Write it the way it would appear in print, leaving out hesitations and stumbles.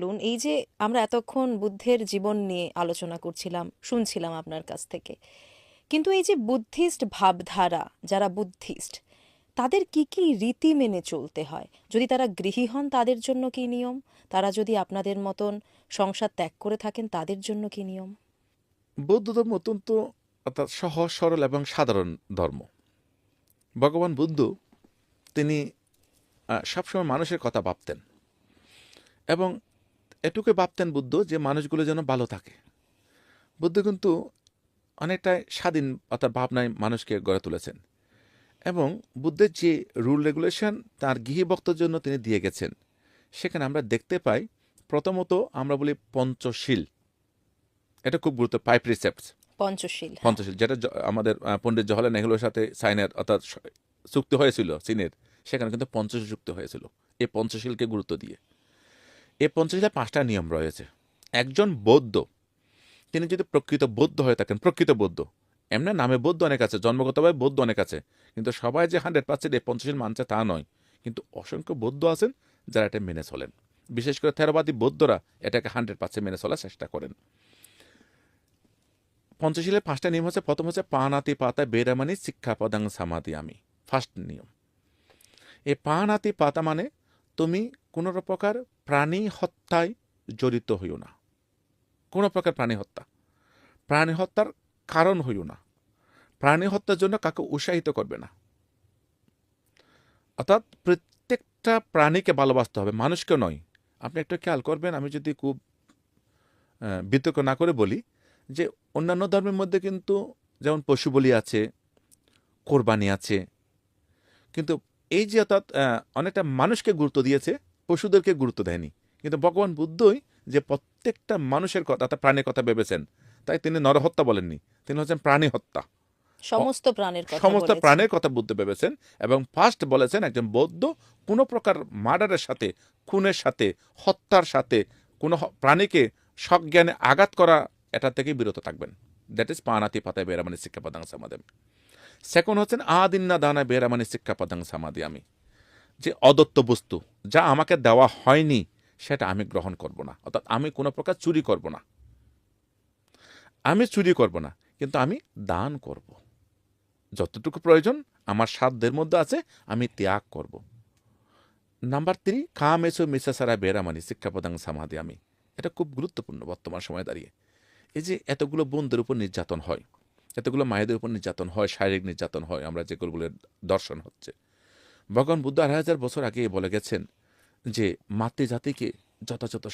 বলুন, এই যে আমরা এতক্ষণ বুদ্ধের জীবন নিয়ে আলোচনা করছিলাম, শুনছিলাম আপনার কাছ থেকে, কিন্তু এই যে বুদ্ধিস্ট ভাবধারা, যারা বুদ্ধিস্ট, তাদের কি কি রীতি মেনে চলতে হয়? যদি তারা গৃহী হন তাদের জন্য কি নিয়ম? তারা যদি আপনাদের মতন সংসার ত্যাগ করে থাকেন তাদের জন্য কি নিয়ম? বৌদ্ধ ধর্ম অত্যন্ত অর্থাৎ সহজ সরল এবং সাধারণ ধর্ম। ভগবান বুদ্ধ তিনি সবসময় মানুষের কথা ভাবতেন এবং এটুকু ভাবতেন বুদ্ধ যে মানুষগুলো যেন ভালো থাকে। বুদ্ধ কিন্তু অনেকটাই স্বাধীন অর্থাৎ ভাবনায় মানুষকে গড়ে তুলেছেন এবং বুদ্ধের যে রুল রেগুলেশন তার গৃহী ভক্তের জন্য তিনি দিয়ে গেছেন, সেখানে আমরা দেখতে পাই প্রথমত আমরা বলি পঞ্চশীল। এটা খুব গুরুত্ব, 5 প্রিসেপ্টস। পঞ্চশীল, হ্যাঁ। পঞ্চশীল যেটা আমাদের পণ্ডিত জওহরলাল নেহরুর সাথে সাইনের অর্থাৎ চুক্তি হয়েছিল চীনের, সেখানে কিন্তু পঞ্চশীল চুক্তি হয়েছিল এই পঞ্চশীলকে গুরুত্ব দিয়ে। এই পঞ্চশীলে 5টা নিয়ম রয়েছে। একজন বৌদ্ধ তিনি যদি প্রকৃত বৌদ্ধ হয়ে থাকেন, প্রকৃত বৌদ্ধ, এমনি নামে বৌদ্ধ অনেক আছে, জন্মগতভাবে বৌদ্ধ অনেক আছে, কিন্তু সবাই যে 100% এই পঞ্চশীল মানছে তা নয়। কিন্তু অসংখ্য বৌদ্ধ আছেন যারা এটা মেনে চলেন, বিশেষ করে থেরবাদী বৌদ্ধরা এটাকে 100% মেনে চলার চেষ্টা করেন। পঞ্চশীলের 5টা নিয়ম হচ্ছে, প্রথম হচ্ছে পানাতি পাতা বেরামানি শিক্ষাপদাং সামাদি আমি। ফার্স্ট নিয়ম, এই পানাতি পাতা মানে তুমি কোনো প্রকার প্রাণী হত্যায় জড়িত হইও না। কোনো প্রকার প্রাণী হত্যার কারণ হইও না। প্রাণী হত্যার জন্য কাকে উৎসাহিত করবে না। অর্থাৎ প্রত্যেকটা প্রাণীকে ভালোবাসতে হবে, মানুষকে নয়। আপনি একটু খেয়াল করবেন, আমি যদি খুব বিতর্ক না করে বলি যে অন্যান্য ধর্মের মধ্যে কিন্তু যেমন পশু বলি আছে, কোরবানি আছে, কিন্তু এই যে অর্থাৎ অনেকটা মানুষকে গুরুত্ব দিয়েছে, পশুদেরকে গুরুত্ব দেয়নি। কিন্তু ভগবান বুদ্ধই যে প্রত্যেকটা মানুষের কথা অর্থাৎ প্রাণীর কথা ভেবেছেন, তাই তিনি নরহত্যা বলেননি, তিনি হচ্ছেন প্রাণী হত্যা। সমস্ত প্রাণের কথা সমস্ত বলেছেন। প্রাণের কথা বুদ্ধ ভেবেছেন এবং ফার্স্ট বলেছেন একজন বৌদ্ধ কোনো প্রকার মার্ডারের সাথে, খুনের সাথে, হত্যার সাথে, কোনো প্রাণীকে সজ্ঞানে আঘাত করা, এটা থেকে বিরত থাকবেন। দ্যাট ইজ পানাতি পাতায় বেরামানি শিক্ষাপদাং সামাদামি। সেকেন্ড হচ্ছেন আদিন্না দানায় বেরামানি শিক্ষাপদাং সামাদি আমি। যে অদত্ত বস্তু, যা আমাকে দেওয়া হয়নি, সেটা আমি গ্রহণ করব না। অর্থাৎ আমি কোনো প্রকার চুরি করব না, কিন্তু আমি দান করব। যতটুকু প্রয়োজন আমার সাধ্যের মধ্যে আছে আমি ত্যাগ করব। নাম্বার 3, কাম এসো মিসা সারা বেরামানি শিক্ষাপদাং সামাদি আমি। এটা খুব গুরুত্বপূর্ণ বর্তমান সময়ে দাঁড়িয়ে। এই যে এতগুলো বোনদের উপর নির্যাতন হয়, এতগুলো মায়েদের উপর নির্যাতন হয়, শারীরিক নির্যাতন হয়, আমরা যেগুলো দর্শন হচ্ছে, ভগবান বুদ্ধ 2500 বছর আগে বলে গেছেন যে মাতৃজাতিকে যথাযথ